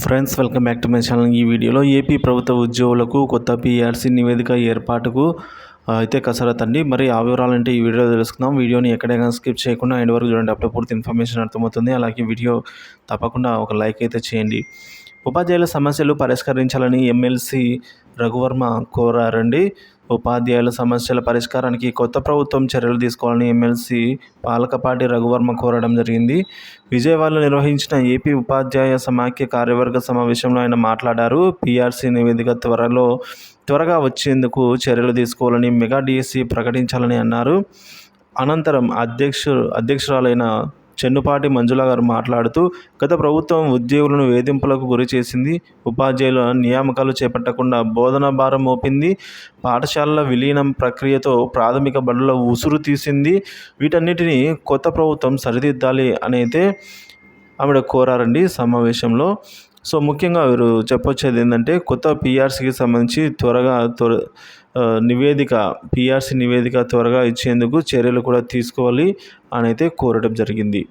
Friends, welcome back to my channel. ఈ వీడియోలో AP ప్రభుత్వ ఉద్యోగులకు కొత్త పీఆర్సీ నివేదిక ఏర్పాటుకు అయితే కసరత్ అండి. మరి ఆ వివరాలంటే ఈ వీడియోలో తెలుసుకుందాం. వీడియోని ఎక్కడైనా స్కిప్ చేయకుండా ఎండ్ వరకు చూడండి. అప్పుడే పూర్తి ఇన్ఫర్మేషన్ అర్థమవుతుంది. అలాగే వీడియో తప్పకుండా ఒక లైక్ అయితే చేయండి. ఉపాధ్యాయుల సమస్యలు పరిష్కరించాలని ఎమ్మెల్సీ రఘువర్మ కోరారండి. ఉపాధ్యాయుల సమస్యల పరిష్కారానికి కొత్త ప్రభుత్వం చర్యలు తీసుకోవాలని ఎమ్మెల్సీ పాలకపాటి రఘువర్మ కోరడం జరిగింది. విజయవాడలో నిర్వహించిన ఏపీ ఉపాధ్యాయ సమాఖ్య కార్యవర్గ సమావేశంలో ఆయన మాట్లాడారు. పీఆర్సీ నివేదిక త్వరగా వచ్చేందుకు చర్యలు తీసుకోవాలని, మెగా డిఎస్సి ప్రకటించాలని అన్నారు. అనంతరం అధ్యక్షురాలైన చెన్నుపాటి మంజుల గారు మాట్లాడుతూ, గత ప్రభుత్వం ఉద్యోగులను వేధింపులకు గురి చేసింది, ఉపాధ్యాయుల నియామకాలు చేపట్టకుండా బోధనా భారం మోపింది, పాఠశాలల విలీనం ప్రక్రియతో ప్రాథమిక బడుల ఉసురు తీసింది. వీటన్నిటిని కొత్త ప్రభుత్వం సరిదిద్దాలి అని అయితే ఆవిడ కోరారండి సమావేశంలో. సో ముఖ్యంగా వీరు చెప్పొచ్చేది ఏంటంటే, కొత్త పీఆర్సీకి సంబంధించి పీఆర్సీ నివేదిక త్వరగా ఇచ్చేందుకు చర్యలు కూడా తీసుకోవాలి అని అయితే కోరడం జరిగింది.